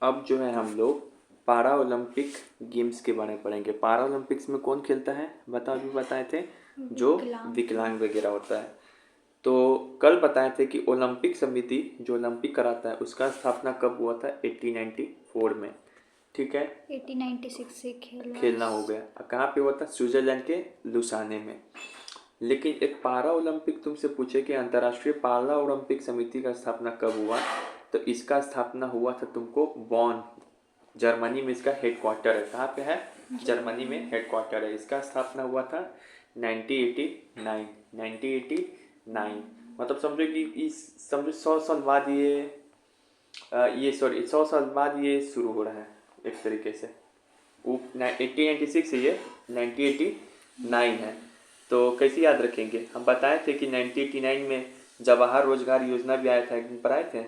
अब जो है हम लोग पारा ओलंपिक गेम्स के बारे में पढ़ेंगे। पारा ओलंपिक्स में कौन खेलता है बताओ, अभी बताए थे जो विकलांग। विकलांग वगैरह होता है। तो कल बताए थे कि ओलंपिक समिति जो ओलंपिक कराता है उसका स्थापना कब हुआ था, 1894 में। ठीक है, 1896 से खेला। खेलना हो गया। कहाँ पे हुआ था, स्विट्जरलैंड के लुसाने में। लेकिन एक पारा ओलंपिक तुमसे पूछे कि अंतर्राष्ट्रीय पारा ओलंपिक समिति का स्थापना कब हुआ, तो इसका स्थापना हुआ था तुमको बॉन, जर्मनी में इसका हेडक्वार्टर है। कहाँ पे है, जर्मनी में हेडक्वार्टर है। इसका स्थापना हुआ था 1989। 1989 मतलब समझो कि इस समझो 100 साल बाद ये सॉरी 100 साल बाद ये शुरू हो रहा है एक तरीके से। वो 1896 है, ये 1989 है। तो कैसे याद रखेंगे, हम बताए थे कि 1989 में जवाहर रोजगार योजना भी आया था, एक दिन पर आए थे।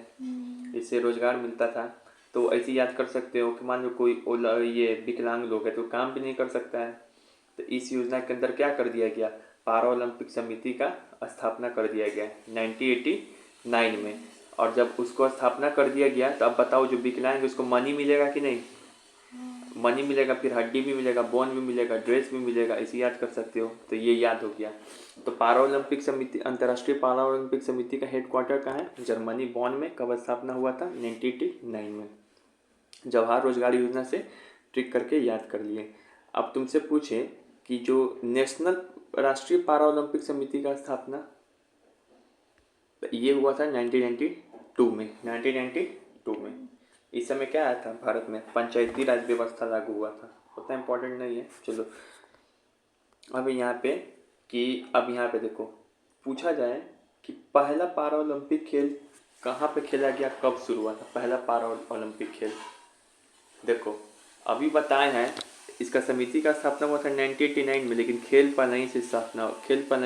इससे रोजगार मिलता था। तो ऐसे याद कर सकते हो कि मान लो कोई ये विकलांग लोग है तो काम भी नहीं कर सकता है, तो इस योजना के अंदर क्या कर दिया गया, पारा ओलंपिक समिति का स्थापना कर दिया गया 1989 में। और जब उसको स्थापना कर दिया गया तो अब बताओ जो विकलांग है उसको मनी मिलेगा कि नहीं, मनी मिलेगा, फिर हड्डी भी मिलेगा, बोन भी मिलेगा, ड्रेस भी मिलेगा, इसे याद कर सकते हो। तो ये याद हो गया। तो पारा ओलंपिक समिति, अंतर्राष्ट्रीय पारा ओलंपिक समिति का हेडक्वार्टर कहाँ है, जर्मनी बॉन में। कब स्थापना हुआ था, 1989 में। जवाहर रोजगार योजना से ट्रिक करके याद कर लिए। अब तुमसे पूछे कि जो नेशनल राष्ट्रीय पारा ओलंपिक समिति का स्थापना ये हुआ था 1992 में। 1992 में इस समय क्या आया था भारत में, पंचायती राज व्यवस्था लागू हुआ था। उतना इम्पोर्टेंट नहीं है, चलो। अब यहाँ पे अब यहाँ पे देखो, पूछा जाए कि पहला पारा ओलंपिक खेल कहाँ पे खेला गया, कब शुरू हुआ था पहला पारा ओलंपिक खेल। देखो अभी बताए हैं इसका समिति का स्थापना हुआ था 1989 में, लेकिन खेल पनई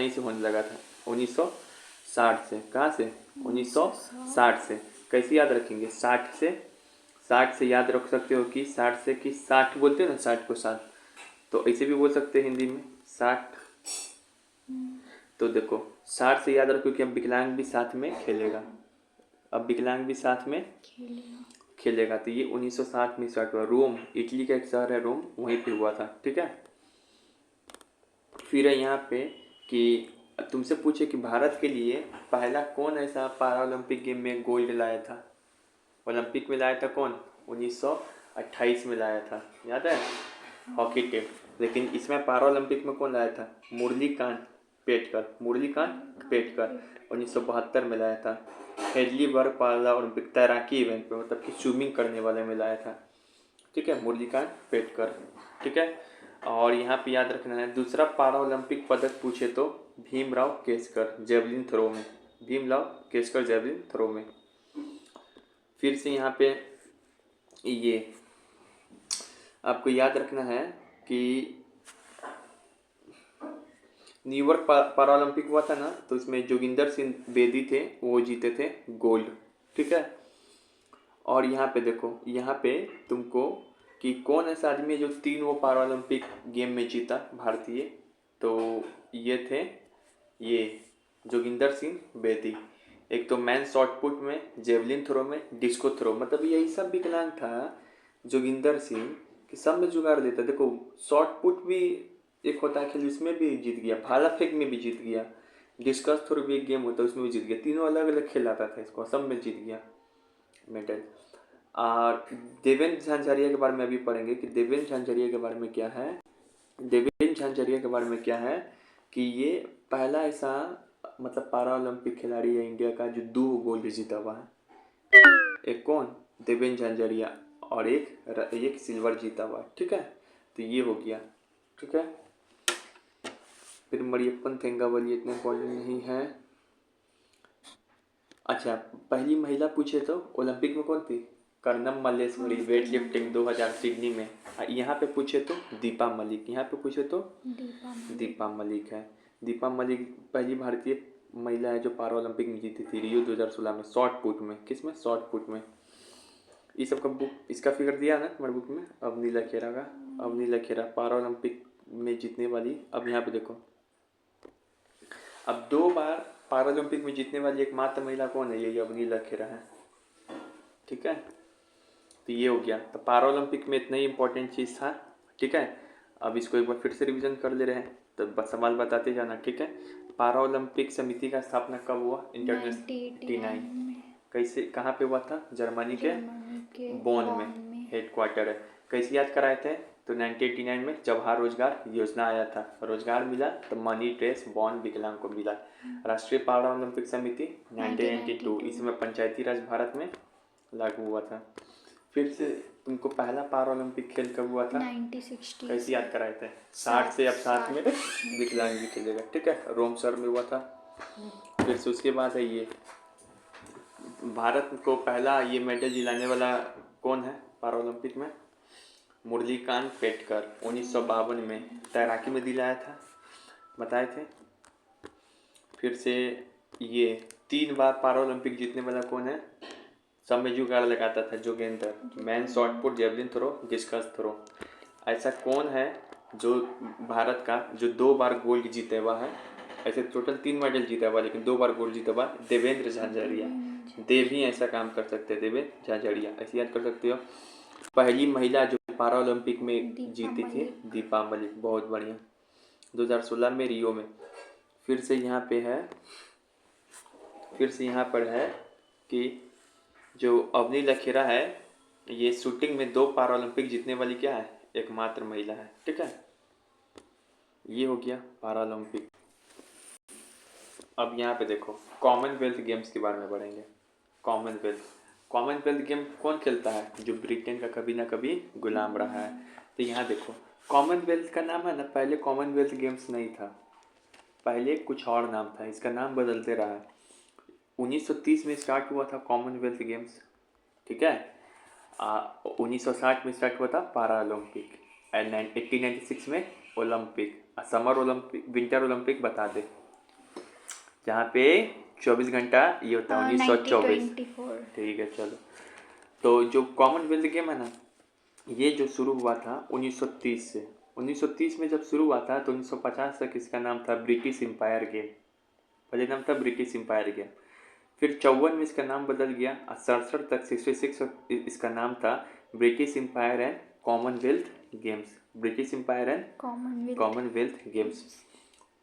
से होने लगा था 1960 से। कहाँ से, 1960 से। कैसे याद रखेंगे, 60 से याद रख सकते हो कि 60 से कि 60 बोलते हैं ना, 60 को 60, तो ऐसे भी बोल सकते हैं हिंदी में 60। तो देखो 60 से याद रखो कि अब विकलांग भी साथ में खेलेगा, अब विकलांग भी साथ में खेलेगा। तो ये 1960 में स्टार्ट हुआ। रोम, इटली का एक शहर है रोम, वहीं पे हुआ था। ठीक है, फिर है यहाँ पे कि तुमसे पूछे कि भारत के लिए पहला कौन ऐसा पारा ओलंपिक गेम में गोल्ड लाया था, ओलंपिक में लाया था कौन, 1928 में लाया था, याद है, हॉकी टीम। लेकिन इसमें पारा ओलंपिक में कौन लाया था, मुरलीकांत पेटकर 1972 में लाया था। हेडली वर्ग पारा ओलंपिक तैराकी इवेंट पे, मतलब कि स्विमिंग करने वाले में लाया था। ठीक है, मुरलीकांत पेटकर। ठीक है, और यहाँ पे याद रखना है दूसरा पारा ओलंपिक पदक पूछे तो भीमराव केसकर जेवलिन थ्रो में, भीमराव केसकर जेवलिन थ्रो में। फिर से यहाँ पे ये आपको याद रखना है कि न्यूयॉर्क पारा ओलंपिक हुआ था ना, तो इसमें जोगिंदर सिंह बेदी थे, वो जीते थे गोल्ड। ठीक है, और यहाँ पे देखो, यहाँ पे तुमको कि कौन ऐसा आदमी है जो 3 वो पारा ओलंपिक गेम में जीता भारतीय, तो ये थे ये जोगिंदर सिंह बेदी। एक तो मैन शॉट पुट में, जेवलिन थ्रो में, डिस्को थ्रो, मतलब यही सब विकलांग था जोगिंदर सिंह कि सब में जुगाड़ देता। देखो शॉट पुट भी एक होता है खेल, उसमें भी जीत गया, भाला फेंक में भी जीत गया, डिस्कस थ्रो भी एक गेम होता है उसमें भी जीत गया, तीनों अलग अलग खेल आता था इसको, सब में जीत गया मेडल। और देवेंद्र झांझरिया के बारे में अभी पढ़ेंगे कि देवेंद्र झांझरिया के बारे में क्या है। देवेंद्र झांझरिया के बारे में क्या है कि ये पहला ऐसा मतलब पारा ओलंपिक खिलाड़ी है इंडिया का जो 2 गोल्ड जीता हुआ है। एक कौन, देवेंद्र झांझरिया, और एक सिल्वर जीता हुआ है। ठीक है, तो ये हो गया। ठीक है, फिर मरियप्पन थेंगावली इतना इम्पोर्टेंट नहीं है। अच्छा, पहली महिला पूछे तो ओलंपिक में कौन थी, Karnam Malleswari, weight lifting 2000 Sydney में। यहाँ पे पूछे तो दीपा मलिक, यहाँ पे पूछे तो दीपा मलिक है। दीपा मलिक पहली भारतीय महिला है जो पारा ओलंपिक में जीती थी रियो 2016 में, शॉर्ट पुट में। किस में, शॉर्ट पुट में। ये सब का बुक, इसका फिगर दिया ना तुम्हारे बुक में, अवनी लखेरा का। अवनी लखेरा पारा ओलंपिक में जीतने वाली। अब यहाँ पे देखो, अब 2 बार पारा ओलंपिक में जीतने वाली एकमात्र महिला कौन है, ये अवनी लखेरा है। ठीक है, तो ये हो गया। तो पारा ओलंपिक में इतना ही इम्पोर्टेंट चीज़ था, ठीक है। अब इसको एक बार फिर से रिवीजन कर ले रहे हैं, तो बस सवाल बताते जाना, ठीक है। पारा ओलंपिक समिति का स्थापना कब हुआ? इंटरनेशनल 1989 में कैसे, कहाँ पे हुआ था? जर्मनी के बोन में हेडक्वार्टर है। कैसे याद कराए थे? तो 1989 में जवाहर रोजगार योजना आया था, रोजगार मिला तो मनी ड्रेस बॉन्ड विकलांग को मिला। राष्ट्रीय पारा ओलंपिक समिति 1992, इसमें पंचायती राज भारत में लागू हुआ था। फिर से तुमको पहला पारा ओलंपिक खेल कब हुआ था? 1960। कैसे याद कराए थे? 60 से अब 7 में विकलांग भी खेलेगा, ठीक है। रोम शहर में हुआ था। फिर से उसके बाद है ये भारत को पहला ये मेडल दिलाने वाला कौन है पारा ओलंपिक में? मुरलीकांत पेटकर 1952 में तैराकी में दिलाया था, बताए थे। फिर से ये 3 बार पारा ओलंपिक जीतने वाला कौन है? सब में जुगाड़ लगाता था, Jogendra. Man shot put, javelin throw, discus throw. ऐसा कौन है जो भारत का जो 2 बार गोल्ड जीते हुआ है? ऐसे टोटल 3 मेडल जीता हुआ, लेकिन 2 बार गोल्ड जीता हुआ देवेंद्र झाझड़िया। देव ही ऐसा काम कर सकते हैं, देवेंद्र झाझड़िया, ऐसे याद कर सकते हो। पहली महिला जो पारा ओलंपिक में जीती थी, दीपा मलिक, बहुत बढ़िया, 2016 में रियो में। फिर से यहाँ पर है कि जो अवनी लखेरा है, ये शूटिंग में 2 पारा ओलंपिक जीतने वाली क्या है? एकमात्र महिला है, ठीक है। ये हो गया पारा ओलंपिक। अब यहाँ पे देखो कॉमनवेल्थ गेम्स के बारे में पढ़ेंगे। कॉमनवेल्थ गेम कौन खेलता है? जो ब्रिटेन का कभी ना कभी गुलाम रहा है। तो यहाँ देखो कॉमनवेल्थ का नाम है ना, पहले कॉमनवेल्थ गेम्स नहीं था, पहले कुछ और नाम था, इसका नाम बदलते रहा है। 1930 में स्टार्ट हुआ था कॉमनवेल्थ गेम्स, ठीक है। 1960 में स्टार्ट हुआ था पारा ओलंपिक, 1896 में Olympic, summer Olympic, winter Olympic बता दे, जहाँ पे 24 घंटा ये होता है 1924, ठीक है। चलो, तो जो कॉमनवेल्थ गेम है ना, ये जो शुरू हुआ था 1930 से, 1930 में जब शुरू हुआ था तो 1950 तक इसका नाम था ब्रिटिश एम्पायर गेम, पहले नाम था ब्रिटिश एम्पायर गेम। फिर 54 में इसका नाम बदल गया, 67 तक 66 इसका नाम था British Empire and Commonwealth Games, British Empire and Commonwealth Games.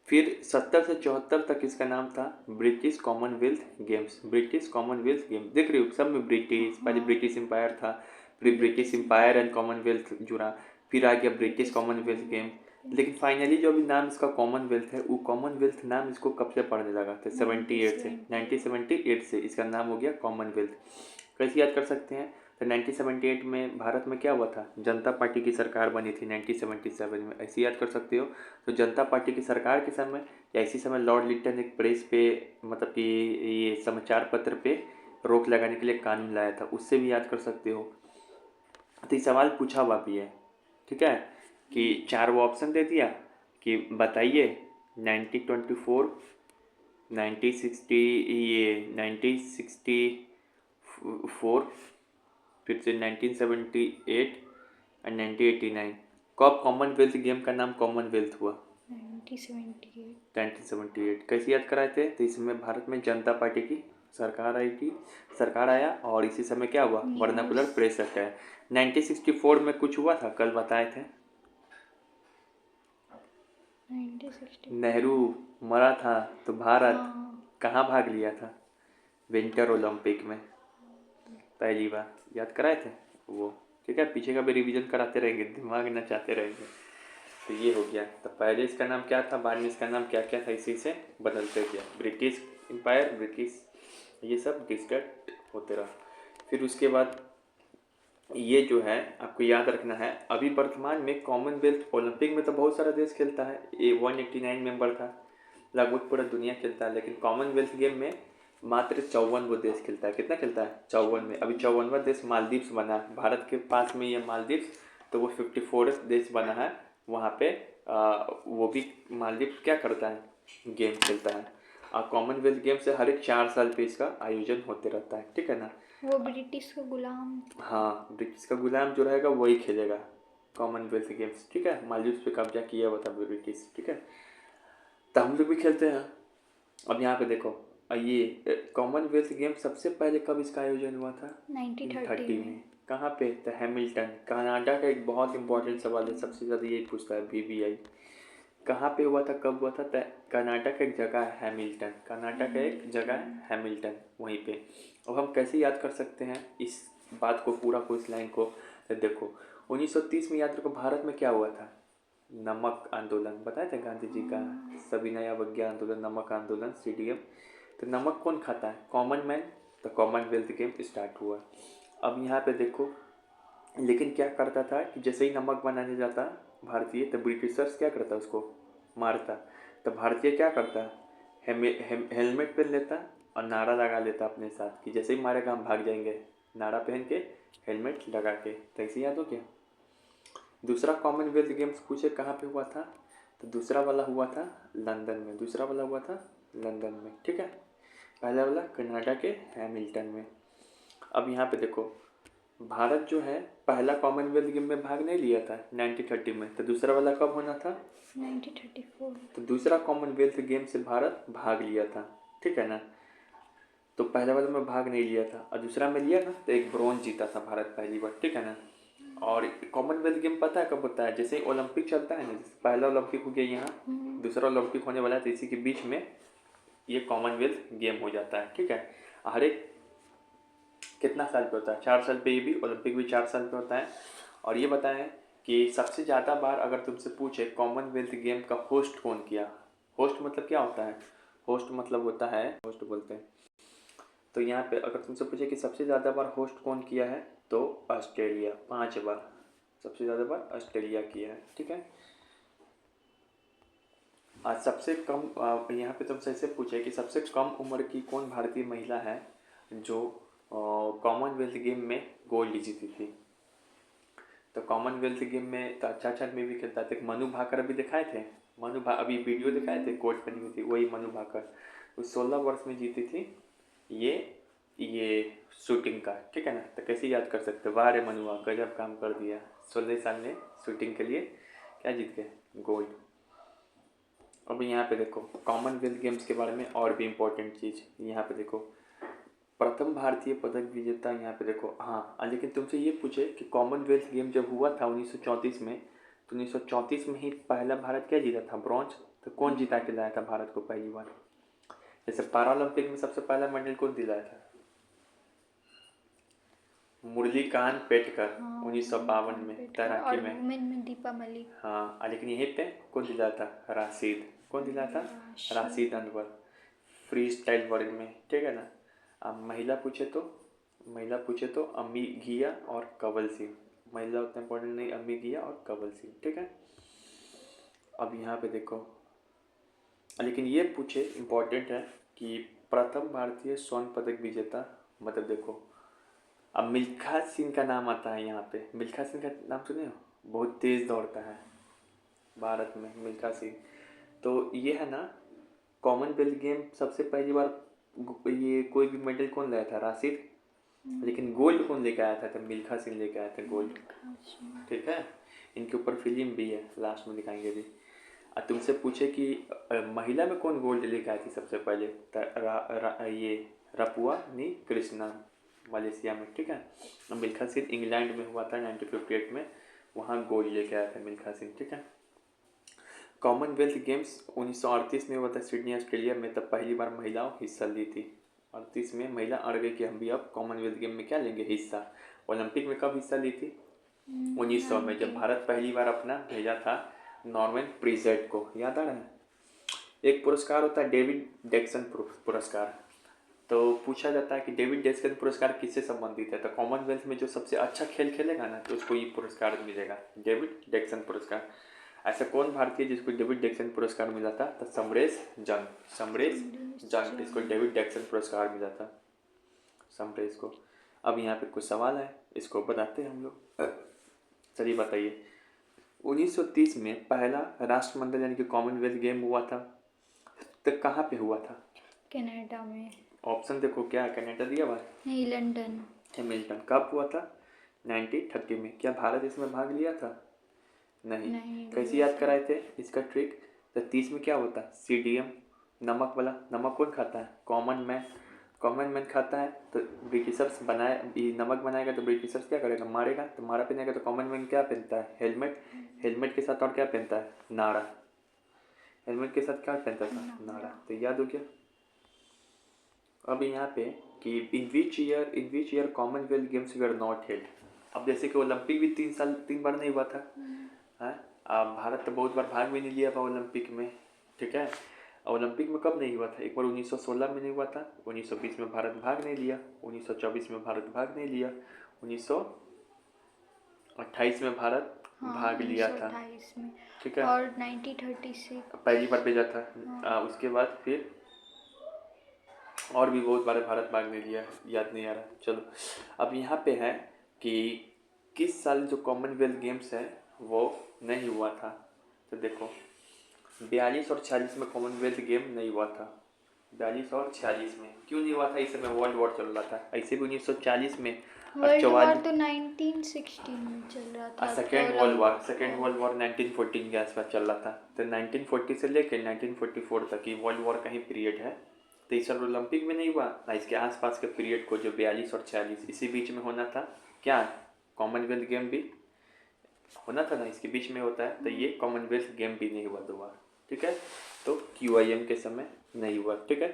फिर 70 से 74 तक इसका नाम था British Commonwealth Games, British Commonwealth game, देख रही हो सब में ब्रिटिश, पहले ब्रिटिश एम्पायर था, फिर ब्रिटिश एम्पायर एंड कॉमनवेल्थ जुड़ा, फिर आ गया ब्रिटिश कॉमनवेल्थ गेम। लेकिन फाइनली जो अभी नाम इसका कॉमनवेल्थ है, वो कॉमनवेल्थ नाम इसको कब से पढ़ने लगा था? 78 से, 1978 से इसका नाम हो गया कॉमनवेल्थ। कैसे याद कर सकते हैं? तो 1978 में भारत में क्या हुआ था? जनता पार्टी की सरकार बनी थी 1977 में, ऐसे याद कर सकते हो। तो जनता पार्टी की सरकार के समय या इसी समय लॉर्ड लिटन एक प्रेस पे, मतलब कि ये समाचार पत्र पे रोक लगाने के लिए कानून लाया था, उससे भी याद कर सकते हो। तो ये सवाल पूछा हुआ भी है, ठीक है, कि 4 वो ऑप्शन दे दिया कि बताइए 1924, 1960, ये 1964, फिर से 1978 और 1989। कब कॉमनवेल्थ गेम का नाम कॉमनवेल्थ हुआ? 1978। कैसे याद कराए थे? तो इस समय भारत में जनता पार्टी की सरकार आया और इसी समय क्या हुआ? वर्नाकुलर प्रेस एक्ट है। 1964 में कुछ हुआ था, कल बताए थे, 1960 नेहरू मरा था तो भारत कहाँ भाग लिया था? विंटर ओलंपिक में, पहली बार याद कराए थे वो, ठीक है। पीछे का भी रिवीजन कराते रहेंगे, दिमाग नचाते रहेंगे। तो ये हो गया। तो पहले इसका नाम क्या था, बाद में इसका नाम क्या क्या था, इसी से बदलते गया, ब्रिटिश एम्पायर, ब्रिटिश, ये सब डिस्कट होते रहा। फिर उसके बाद ये जो है आपको याद रखना है, अभी वर्तमान में कॉमनवेल्थ ओलंपिक में तो बहुत सारा देश खेलता है, ये 189 मेंबर था, लगभग पूरा दुनिया खेलता है। लेकिन कॉमनवेल्थ गेम में मात्र 54 वो देश खेलता है। कितना खेलता है? 54 में। अभी 54वां देश मालदीव्स बना है, भारत के पास में ये मालदीव्स, तो वो 54 देश बना है वहाँ पे। वो भी मालदीव्स क्या करता है? गेम खेलता है। कॉमनवेल्थ गेम से हर एक 4 साल पे इसका आयोजन होते रहता है, ठीक है ना। वो ब्रिटिश का गुलाम, हाँ, ब्रिटिश का गुलाम जो रहेगा वही खेलेगा कॉमनवेल्थ गेम्स, ठीक है। मालदीव्स पे कब्जा किया हुआ था ब्रिटिश, ठीक है। तो हम लोग भी खेलते हैं। अब यहाँ पे देखो, ये कॉमनवेल्थ गेम सबसे पहले कब इसका आयोजन हुआ था? 1930 में। कहाँ पे? तो हैमिल्टन, कनाडा का एक बहुत इंपॉर्टेंट सवाल है, सबसे ज़्यादा यही पूछता है बीबीआई। कहाँ पे हुआ था, कब हुआ था? तो कनाडा का एक जगह है हैमिल्टन, कनाडा का एक जगह है हैमिल्टन, वहीं पे। अब हम कैसे याद कर सकते हैं इस बात को, पूरा को, इस लाइन को? तो देखो 1930 में याद रखो, भारत में क्या हुआ था? नमक आंदोलन, बताए थे गांधी जी का सविनय अवज्ञा आंदोलन, नमक आंदोलन, सीडीएम। तो नमक कौन खाता है? Common man. तो कॉमनवेल्थ गेम स्टार्ट हुआ। अब यहाँ पे देखो, लेकिन क्या करता था कि जैसे ही नमक बनाने जाता भारतीय, तो ब्रिटिशर्स क्या करता, उसको मारता। तो भारतीय क्या करता, हेलमेट पहन लेता और नारा लगा लेता अपने साथ कि जैसे ही मारेगा हम भाग जाएंगे, नारा पहन के, हेलमेट लगा के। तो ऐसे याद हो क्या? दूसरा कॉमनवेल्थ गेम्स पूछे कहाँ पे हुआ था? तो दूसरा वाला हुआ था लंदन में, दूसरा वाला हुआ था लंदन में, ठीक है। पहला वाला कनाडा के हैमिल्टन में। अब यहाँ पे देखो, भारत जो है पहला कॉमनवेल्थ गेम में भाग नहीं लिया था 1930 में, तो दूसरा वाला कब होना था? 1934। तो दूसरा कॉमनवेल्थ गेम से भारत भाग लिया था, ठीक है ना। तो पहले वाले में भाग नहीं लिया था और दूसरा में लिया ना, तो एक ब्रॉन्ज जीता था भारत पहली बार, ठीक है ना। और कॉमनवेल्थ गेम पता है कब होता है? जैसे ओलंपिक चलता है ना, जैसे पहला ओलंपिक हो गया यहाँ, दूसरा ओलंपिक होने वाला है, तो इसी के बीच में ये कॉमनवेल्थ गेम हो जाता है, ठीक है। हर एक कितना साल पे होता है? 4 साल पे, ये भी ओलंपिक भी 4 साल पे होता है। और ये बताएं कि सबसे ज़्यादा बार अगर तुमसे पूछे कॉमनवेल्थ गेम का होस्ट कौन किया? होस्ट मतलब क्या होता है? होस्ट मतलब होता है, होस्ट बोलते हैं। तो यहाँ पे अगर तुमसे पूछे कि सबसे ज़्यादा बार होस्ट कौन किया है, तो ऑस्ट्रेलिया 5 बार, सबसे ज़्यादा बार ऑस्ट्रेलिया किया है, ठीक है। आज सबसे कम, यहाँ पे तुमसे ऐसे पूछे कि सबसे कम उम्र की कौन भारतीय महिला है जो कॉमनवेल्थ गेम में गोल्ड जीती थी? तो कॉमनवेल्थ गेम में तो अच्छा में भी खेलता था, मनु भाकर अभी दिखाए थे, अभी वीडियो दिखाए थे, कोट पहनी हुई थी, वही मनु भाकर। वो 16 वर्ष में जीती थी ये शूटिंग का, ठीक है ना। तो कैसे याद कर सकते? वाह रे मनुआ, गजब काम कर दिया, 16 साल में शूटिंग के लिए क्या जीत गए? गोल्ड। अब यहाँ पे देखो कॉमनवेल्थ गेम्स के बारे में और भी इम्पोर्टेंट चीज़, यहाँ पे देखो प्रथम भारतीय पदक विजेता, यहाँ पे देखो। हाँ, लेकिन तुमसे ये पूछे कि कॉमनवेल्थ गेम जब हुआ था 1934 में, तो 1934 में ही पहला भारत क्या जीता था? ब्रॉन्ज। तो कौन जीता के लाया था भारत को पहली बार? जैसे पैरालंपिक में सबसे पहला मेडल कौन दिलाया था? मुरलीकांत पेटकर, 1952 में तैराकी और में। वुमेन में दीपा मलिक। हाँ, लेकिन यहीं पे कौन दिलाया था? राशिद। कौन दिलाया था? राशिद अनवर, फ्री स्टाइल वर्ग में, ठीक है ना। अब महिला पूछे तो अम्मी घिया और कंवल सिंह। महिला उतना इम्पोर्टेंट नहीं, अम्मी घिया और कंवल सिंह, ठीक है। अब यहाँ पे देखो, लेकिन ये पूछे इम्पोर्टेंट है कि प्रथम भारतीय स्वर्ण पदक विजेता, मतलब देखो, अब मिल्खा सिंह का नाम आता है यहाँ पे। मिल्खा सिंह का नाम सुने हो? बहुत तेज़ दौड़ता है भारत में मिल्खा सिंह। तो ये है ना, कॉमनवेल्थ गेम सबसे पहली बार ये कोई भी मेडल कौन लाया था? राशिद। लेकिन गोल्ड कौन लेके आया था? तो मिल्खा सिंह लेके आया था गोल्ड, ठीक है। इनके ऊपर फिल्म भी है, लास्ट में दिखाएंगे भी। और तुमसे पूछे कि महिला में कौन गोल्ड लेके आई थी सबसे पहले? ये रपुआ नी कृष्णा, मलेशिया में, ठीक है। और मिल्खा सिंह इंग्लैंड में हुआ था 1958 में, वहाँ गोल्ड लेके आया था मिल्खा सिंह, ठीक है। कॉमनवेल्थ गेम्स 1938 में हुआ था सिडनी ऑस्ट्रेलिया में, तब पहली बार महिलाओं हिस्सा ली थी। 38 में महिला अड़ गई कि हम भी अब कॉमनवेल्थ गेम में क्या लेंगे? हिस्सा। ओलंपिक में कब हिस्सा ली थी? 1900 में, जब भारत पहली बार अपना भेजा था नॉर्मन प्रीजेट को, याद आ रहा है। एक पुरस्कार होता है डेविड डेक्सन पुरस्कार। तो पूछा जाता है कि डेविड डेक्सन पुरस्कार किससे संबंधित है? तो कॉमनवेल्थ में जो सबसे अच्छा खेल खेलेगा ना, तो उसको ये पुरस्कार मिलेगा, डेविड डेक्सन पुरस्कार। ऐसा कौन भारतीय जिसको डेविड डेक्सन पुरस्कार मिला था? तो समरेश जंग, इसको डेविड डेक्सन पुरस्कार मिला था, समरेश को। अब यहाँ पे कुछ सवाल है, इसको बताते हैं हम लोग। चलिए बताइए, 1930 में पहला राष्ट्रमंडल यानी कि कॉमनवेल्थ गेम हुआ था, तो कहाँ पे हुआ था? कनाडा में। ऑप्शन देखो, क्या है? कनाडा दिया हुआ है, नहीं, लंदन। हैमिल्टन। कब हुआ था? 1930 में। क्या भारत इसमें भाग लिया था? नहीं। कैसे याद कराए थे इसका ट्रिक? तो 30 में क्या होता? सीडीएम, नमक वाला। नमक कौन खाता है? Common man. कॉमन मैन खाता है तो ब्रिटिशर्स बनाए ये नमक बनाएगा तो ब्रिटिशर्स क्या करेगा, मारेगा। तो मारा पहनेगा तो कॉमन मैन क्या पहनता है, हेलमेट। हेलमेट के साथ और क्या पहनता है, नाड़ा। हेलमेट के साथ क्या पहनता था, नाड़ा। तो याद हो गया। अब यहाँ पे कि in which year Commonwealth Games were not held. अब जैसे कि ओलंपिक भी 3 बार नहीं हुआ था, है। अब भारत तो बहुत बार भाग भी नहीं लिया था ओलंपिक में, ठीक है। ओलंपिक में कब नहीं हुआ था, एक बार 1916 में नहीं हुआ था, 1920 में भारत भाग नहीं लिया, 1924 में भारत भाग नहीं लिया, 1928 में भारत भाग लिया था, 1928 में, ठीक है। और 1936 पहली बार भेजा था। उसके बाद फिर और भी बहुत बार भारत भाग नहीं लिया, याद नहीं आ रहा। चलो अब यहाँ पे है कि किस साल जो कॉमनवेल्थ गेम्स है वो नहीं हुआ था। तो देखो 42 और 46 में कॉमनवेल्थ गेम नहीं हुआ था। 42 और 46 में क्यों नहीं हुआ था, इस समय वर्ल्ड वॉर चल रहा था। ऐसे भी 1940 में और वर्ल्ड वॉर 44 तो 1916 में चल रहा था। सेकेंड वर्ल्ड वॉर 1914 के आसपास चल रहा था। तो 1940 से लेकर 1944 तक की वर्ल्ड वॉर का ही पीरियड है। तो इस साल ओलंपिक में नहीं हुआ ना, इसके आसपास के पीरियड को जो 42 और 46 इसी बीच में होना था। क्या कॉमनवेल्थ गेम भी होना था ना, इसके बीच में होता है। तो ये कॉमनवेल्थ गेम भी नहीं हुआ दोबारा, ठीक है। तो QIM के समय नहीं हुआ, ठीक है।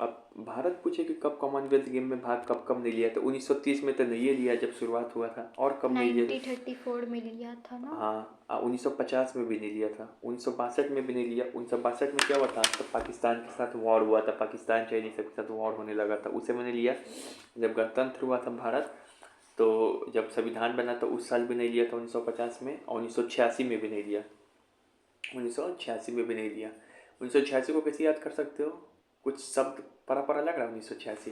अब भारत पूछे कि कब कॉमनवेल्थ गेम में भाग कब कब नहीं लिया, तो 1930 में तो नहीं लिया जब शुरुआत हुआ था, और कब नहीं लिया, 1934 में लिया था ना। हाँ 1950 में भी नहीं लिया था, 1962 में भी नहीं लिया। 1962 में क्या हुआ था, तो पाकिस्तान के साथ वॉर हुआ था, पाकिस्तान चाइनीज के साथ वॉर होने लगा था, उसे मैंने लिया। जब गणतंत्र हुआ था भारत, तो जब संविधान बना तो उस साल भी नहीं लिया था 1950 में, और 1986 में भी नहीं लिया, 1986 में भी नहीं लिया। 1986 को कैसे याद कर सकते हो, कुछ शब्द परा लग रहा है। 1986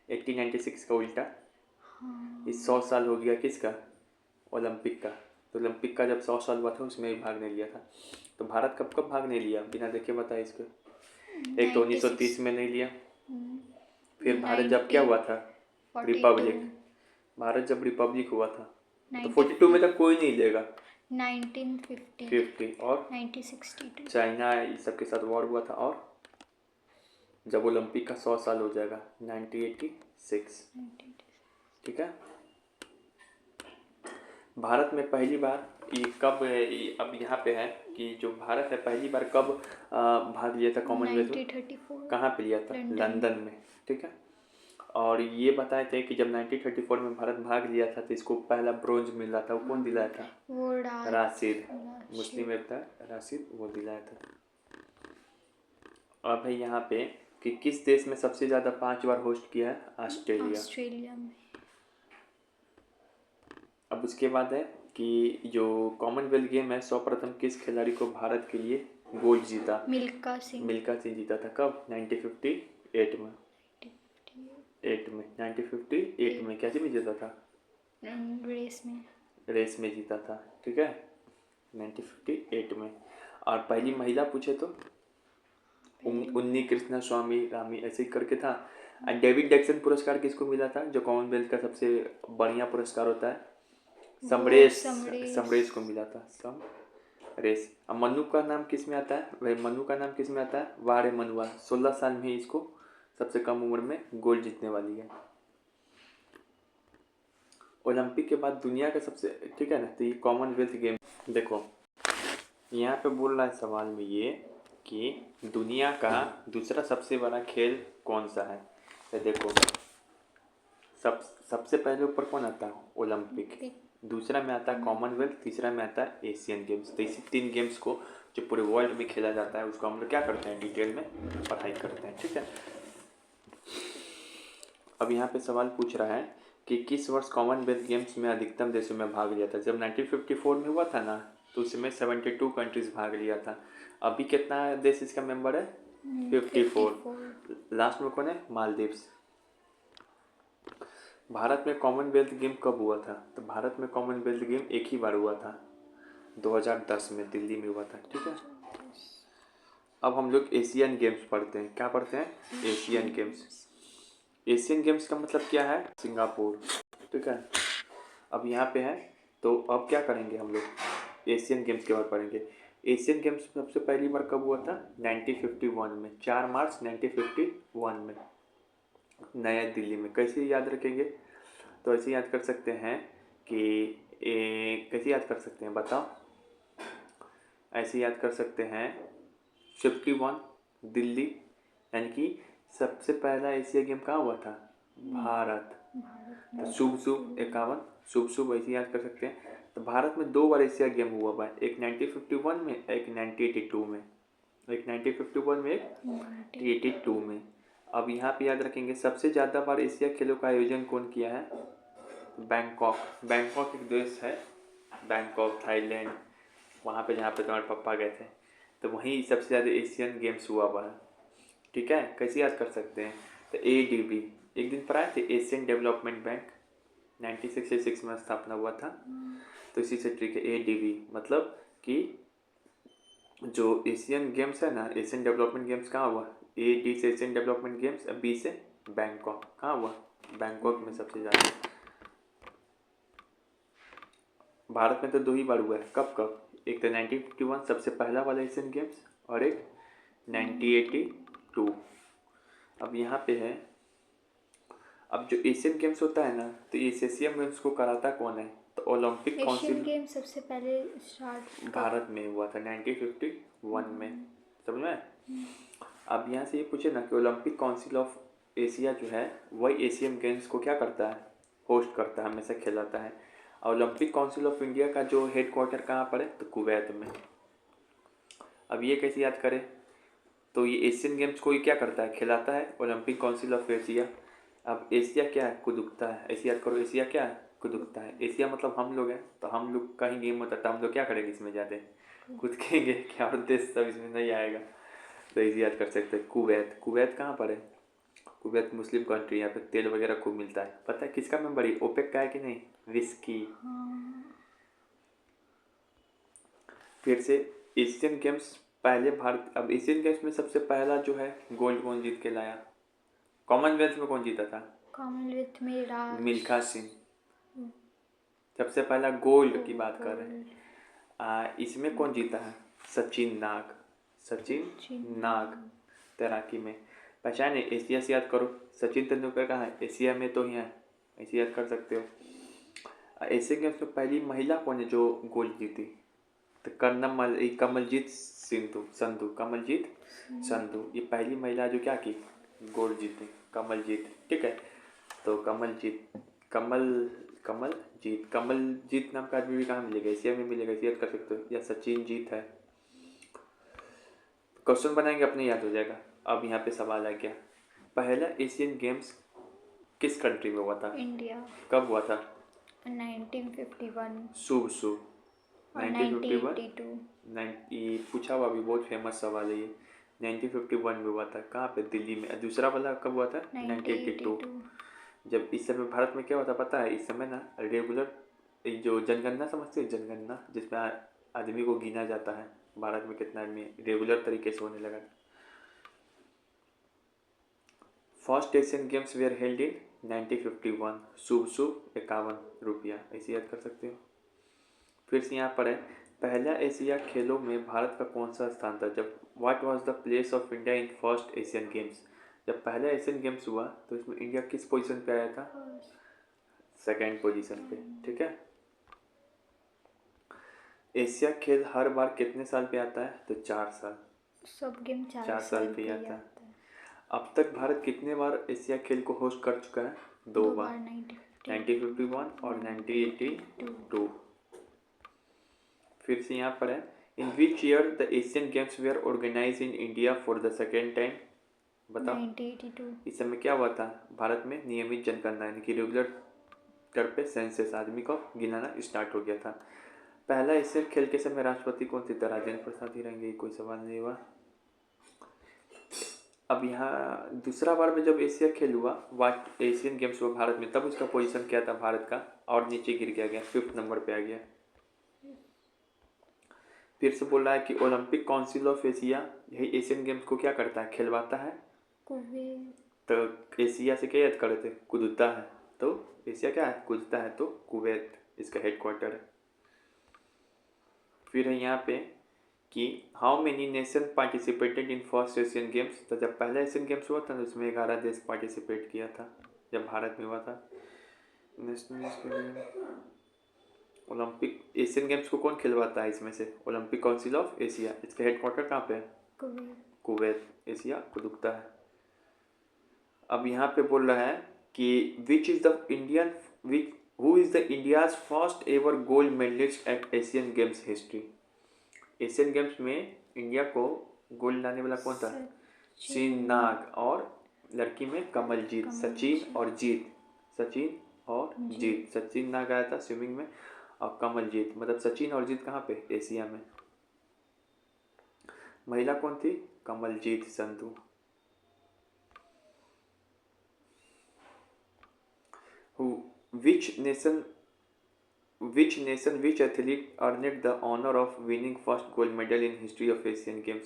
1896 का उल्टा, इस 100 साल हो गया किसका, ओलंपिक का। तो ओलंपिक का जब 100 साल हुआ था उसमें भी भाग नहीं लिया था। तो भारत कब कब भाग नहीं लिया बिना देखे बताए इसको। एक तो 1930 में नहीं लिया, फिर भारत जब क्या हुआ था, रिपब्लिक, भारत जब रिपब्लिक हुआ था तो 42 में तक कोई नहीं लेगा। 1950 और 1962 चाइना इस सब के साथ वॉर हुआ था, और जब ओलंपिक का 100 साल हो जाएगा 1986, ठीक है। भारत में पहली बार ये कब, अब यहाँ पे है कि जो भारत है पहली बार कब भाग लिया था कॉमनवेल्थ में, 1934 कहाँ पे लिया था, लंदन में, ठीक है। और ये बताए थे कि जब 1934 में भारत भाग लिया था तो इसको पहला ब्रोंज मिला था, वो कौन दिलाया था, वो राशिद, मुस्लिम एक था राशिद, वो दिलाया था। अब है यहाँ पे कि किस देश में सबसे ज़्यादा 5 बार होस्ट किया है, ऑस्ट्रेलिया में। अब उसके बाद है कि जो कॉमनवेल्थ गेम है सर्वप्रथम किस खिलाड़ी को भारत के लिए गोल्ड जीता, मिल्खा सिंह जीता था। कब, 1958 में, 1958 में कैसे में जीता था, रेस में जीता था, ठीक है, 1958 में। और पहली महिला पूछे तो उन्नी कृष्णा स्वामी रामी ऐसे ही करके था। डेविड जैक्सन पुरस्कार किसको मिला था, जो कॉमनवेल्थ का सबसे बढ़िया पुरस्कार होता है, समरेश को मिला था, समरेश। अब मनु का नाम किस में आता है, भाई मनु का नाम किस में आता है, वारे मनुआ, 16 साल में ही इसको सबसे कम उम्र में गोल्ड जीतने वाली है। ओलंपिक के बाद दुनिया का सबसे, ठीक है ना, तो ये कॉमनवेल्थ गेम। देखो यहाँ पे बोल रहा है सवाल में ये कि दुनिया का दूसरा सबसे बड़ा खेल कौन सा है। तो देखो सबसे पहले ऊपर कौन आता है, ओलंपिक, दूसरा में आता है कॉमनवेल्थ, तीसरा में आता है एशियन गेम्स। तो इसी 3 गेम्स को जो पूरे वर्ल्ड में खेला जाता है उसको हम लोग क्या करते हैं, डिटेल में पढ़ाई करते हैं, ठीक है। अब यहाँ पे सवाल पूछ रहा है कि किस वर्ष कॉमनवेल्थ गेम्स में अधिकतम देशों में भाग लिया था। जब 1954 में हुआ था ना तो उसमें 72 कंट्रीज भाग लिया था। अभी कितना देश इसका मेंबर है, 54। लास्ट में कौन है, मालदीव्स। भारत में कॉमनवेल्थ गेम कब हुआ था, तो भारत में कॉमनवेल्थ गेम एक ही बार हुआ था, 2010 में दिल्ली में हुआ था, ठीक है। अब हम लोग एशियन गेम्स पढ़ते हैं, क्या पढ़ते हैं, एशियन गेम्स। एशियन गेम्स का मतलब क्या है, सिंगापुर, ठीक है। अब यहाँ पे है तो अब क्या करेंगे हम लोग, एशियन गेम्स के बाद पढ़ेंगे। एशियन गेम्स सबसे पहली बार कब हुआ था, 1951 में, 4 मार्च 1951 में, नया दिल्ली में। कैसे याद रखेंगे? तो ऐसे याद कर सकते हैं कि कैसे याद कर सकते हैं बताओ? ऐसे याद कर सकते हैं 51 दिल्ली, यानी कि सबसे पहला एशिया गेम कहाँ हुआ था? भारत। भारत तो में शुभ शुभ 51, शुभ शुभ ऐसे याद कर सकते हैं। तो भारत में 2 बार एशिया गेम हुआ है, एक 1951 में, एक 1982 में। एक 1951 में, एक 1982 में। अब यहाँ पे याद रखेंगे सबसे ज़्यादा बार एशिया खेलों का आयोजन कौन किया है? बैंकॉक। बैंकॉक एक देश है, बैंकॉक थाईलैंड, वहाँ पे जहाँ पे तुम्हारे पापा गए थे, तो वहीं सबसे ज़्यादा एशियन गेम्स हुआ है। ठीक है, कैसे याद कर सकते हैं? तो ADB एक दिन पर आए थे, एशियन डेवलपमेंट बैंक, 1966 में स्थापना हुआ था। तो इसी से ट्रिक है ADB, मतलब कि जो एशियन गेम्स है ना, एशियन डेवलपमेंट गेम्स कहाँ हुआ? AD से एशियन डेवलपमेंट गेम्स, B से बैंकॉक। कहाँ हुआ? बैंकॉक में सबसे ज़्यादा। भारत में तो 2 ही बार हुआ है। कब कब? एक तो 1951 सबसे पहला वाला एशियन गेम्स, और एक 1982। अब यहाँ पे है, अब जो एशियन गेम्स होता है ना, तो ये एशियन गेम्स को कराता कौन है? तो ओलंपिक एशियन काउंसिल गेम सबसे पहले स्टार्ट भारत में हुआ था 1951 में। समझ में? अब यहाँ से ये पूछे ना कि ओलंपिक काउंसिल ऑफ एशिया जो है वही एशियन गेम्स को क्या करता है? होस्ट करता है, हमेशा खिलाता है। और ओलंपिक काउंसिल ऑफ इंडिया का जो हेड क्वार्टर कहाँ पर है? तो कुवैत में। अब ये कैसे याद करें? तो ये एशियन गेम्स को ही क्या करता है? खिलाता है, ओलंपिक काउंसिल ऑफ एशिया। अब एशिया क्या है? कुदुकता है। ऐसे याद करो, एशिया क्या है? कुदुकता है। एशिया मतलब हम लोग हैं, तो हम लोग का ही गेम होता है, तो हम लोग क्या करेंगे इसमें? ज़्यादा कूदेंगे क्या? और देश सब इसमें नहीं आएगा। तो इसे याद कर सकते हैं कुवैत। कुवैत कहाँ पर है? कुवैत मुस्लिम कंट्री, यहाँ पे तेल वगैरह खूब मिलता है। पता है किसका मेंबर है? ओपेक का है कि नहीं? विस्की। फिर से एशियन गेम्स पहले भारत, अब एशियन गेम्स में सबसे पहला जो है गोल्ड कौन जीत के लाया? कॉमनवेल्थ में कौन जीता था? कॉमनवेल्थ में मिल्खा सिंह। सबसे पहला गोल्ड की बात कर रहे हैं। गोल्ड इसमें कौन जीता है? सचिन नाग। सचिन नाग तैराकी में। पहचाने? एशिया से याद करो, सचिन तेंदुलकर कहाँ है? एशिया में तो ही है, ऐसे याद कर सकते हो। एशियन गेम्स में पहली महिला कौन है जो गोल्ड जीती? तो कमलजीत संधू। कमलजीत संधू ये पहली महिला जो क्या की? गोल्ड जीती, कमलजीत। ठीक है, तो कमलजीत नाम का आदमी भी कहाँ मिलेगा? एशिया में मिलेगा, इसे याद कर सकते हो। या सचिन जीत है। क्वेश्चन बनाएंगे अपने, याद हो जाएगा। अब यहाँ पे सवाल आ गया, पहला एशियन गेम्स किस कंट्री में हुआ था? इंडिया। कब हुआ था? 1951 शुभ शुभ और 1951। 1982 ये पूछा हुआ भी बहुत फेमस सवाल है ये। 1951 में हुआ था। कहाँ पे? दिल्ली में। दूसरा वाला कब हुआ था? 1982। 1982 जब इस समय भारत में क्या होता पता है? इस समय ना रेगुलर जो जनगणना समझते हैं, जनगणना जिसमें आदमी को गिना जाता है भारत में कितना आदमी है, रेगुलर तरीके से होने लगा। First Asian Games where held in 1951। शुभ शुभ 51 रुपया, ऐसे याद कर सकते हो। फिर से यहाँ पर है, पहला एशिया खेलों में भारत का कौन सा स्थान था? जब what was the place of India in first Asian games? जब पहला एशियन गेम्स हुआ तो इसमें इंडिया किस पोजीशन पे आया था? सेकंड पोजीशन पे। ठीक है। एशिया खेल हर बार कितने साल पे आता है? तो 4 साल। सब गेम 4 4 साल पे पे ही ही आता है। आता है। अब तक भारत कितने बार एशिया खेल को होस्ट कर चुका है? 2 दो बार, बार 1951 और 1982। फिर से यहाँ पर है, in which year the Asian Games were organise in India for the second time? बताओ। 1982 इस समय क्या हुआ था भारत में? नियमित जनगणना, यानी कि रेगुलर कर पे सेंसस, आदमी को गिनाना स्टार्ट हो गया था। पहला एशियन खेल के समय राष्ट्रपति कौन थे? राजेंद्र प्रसाद ही रहेंगे, कोई सवाल नहीं हुआ। अब यहाँ दूसरा बार में जब एशिया खेल हुआ, वाट एशियन गेम्स हुआ भारत में, तब उसका पोजीशन क्या था भारत का? और नीचे गिर गया, 5th नंबर पे आ गया। फिर से बोल रहा है कि ओलंपिक काउंसिल ऑफ एशिया यही एशियन गेम्स को क्या करता है? खिलवाता है। कुवैत तो एशिया से क्या याद कर रहे थे? कूदता है। तो एशिया क्या है? कूदता है, तो कुवैत इसका हेड क्वार्टर है। फिर है यहाँ पे कि how many nation participated in first Asian games. तो जब पहला एशियन गेम्स हुआ था तो उसमें 11 देश पार्टिसिपेट किया था जब भारत में हुआ था। नेशनल ओलंपिक एशियन गेम्स को कौन खिलवाता है इसमें से? Olympic council of Asia. इसका हेडक्वार्टर कहाँ पे है? कुवैत। कुवैत। एशिया को दुखता है। अब यहाँ पे बोल रहा है कि which is the Indian which who is the India's first ever gold medallist at Asian Games history. Asian Games में इंडिया को गोल्ड लाने वाला कौन था? सचिन नाग। और लड़की में कमलजीत। सचिन और जीत। सचिन और जीत। सचिन नाग आया था स्विमिंग में और कमलजीत, मतलब सचिन और जीत कहाँ पे? एशिया में। महिला कौन थी? Kamaljeet Sandhu. Which nation which athlete earned the honor of winning first gold medal in history of Asian Games?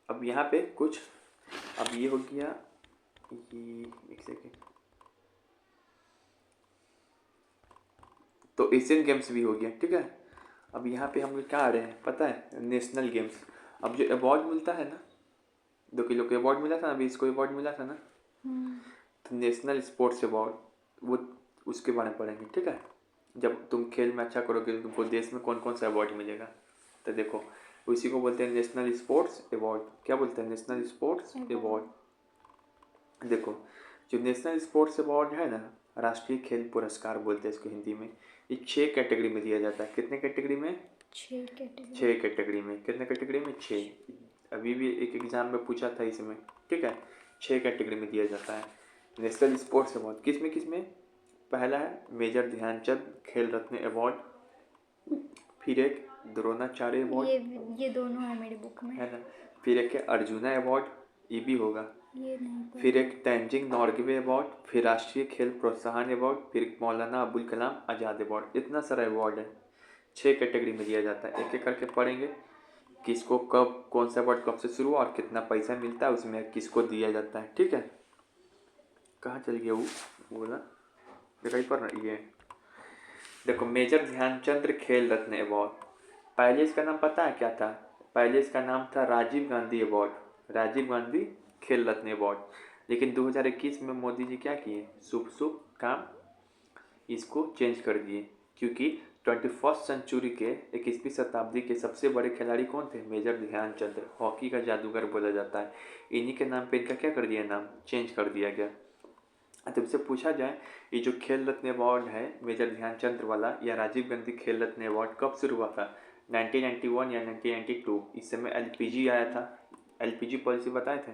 अब यहाँ पे कुछ, अब ये हो गया, ये एक सेकेंड, तो एशियन गेम्स भी हो गया, ठीक है। अब यहाँ पे हम लोग क्या आ रहे हैं पता है? National games. अब जो अवार्ड मिलता है ना, 2 किलो के अवार्ड मिला था ना, अभी इसको अवार्ड मिला था ना, तो नेशनल स्पोर्ट्स अवार्ड, वो उसके बारे में पढ़ेंगे, ठीक है। जब तुम खेल में अच्छा करोगे तो तुमको देश में कौन कौन सा अवार्ड मिलेगा, तो देखो उसी को बोलते हैं नेशनल स्पोर्ट्स अवार्ड। क्या बोलते हैं? National sports award. देखो जो नेशनल स्पोर्ट्स अवार्ड है ना, राष्ट्रीय खेल पुरस्कार बोलते हैं इसको हिंदी में। ये 6 कैटेगरी में दिया जाता है। कितने कैटेगरी में? 6 कैटेगरी में। कितने कैटेगरी में? 6। अभी भी एक एग्जाम में पूछा था इसमें, ठीक है। 6 कैटेगरी में दिया जाता है नेशनल स्पोर्ट्स अवार्ड। किसमें? पहला है मेजर ध्यानचंद खेल रत्न अवार्ड, फिर एक द्रोणाचार्य अवार्ड, ये दोनों है मेरी बुक में, है ना। फिर एक है अर्जुना अवार्ड, ये भी होगा। ये नहीं। फिर एक तेंजिंग नोरगे अवार्ड, फिर राष्ट्रीय खेल प्रोत्साहन अवार्ड, फिर मौलाना अबुल कलाम आज़ाद अवार्ड। इतना सारा अवार्ड है, 6 कैटेगरी में दिया जाता है। एक एक करके पढ़ेंगे किसको कब कौन सा अवार्ड कब से शुरू और कितना पैसा मिलता है, उसमें किसको दिया जाता है, ठीक है। कहाँ चल गया वो बोला दिखाई पड़ रहा है? ये देखो मेजर ध्यानचंद खेल रत्न अवार्ड। पहले इसका नाम पता है क्या था? पहले इसका नाम था राजीव गांधी अवार्ड, राजीव गांधी खेल रत्न अवार्ड। लेकिन 2021 में मोदी जी क्या किए? शुभ काम इसको चेंज कर दिए, क्योंकि 21st सेंचुरी के 21वीं शताब्दी के सबसे बड़े खिलाड़ी कौन थे? मेजर ध्यानचंद। हॉकी का जादूगर बोला जाता है। इन्हीं के नाम पे इनका क्या कर दिया? नाम चेंज कर दिया गया। तुमसे पूछा जाए ये जो खेल रत्न अवार्ड है मेजर ध्यानचंद वाला या राजीव गांधी खेल रत्न अवार्ड कब शुरू हुआ था? 1991 या 1992। इस समय एलपीजी आया था, एलपीजी पॉलिसी बताए थे,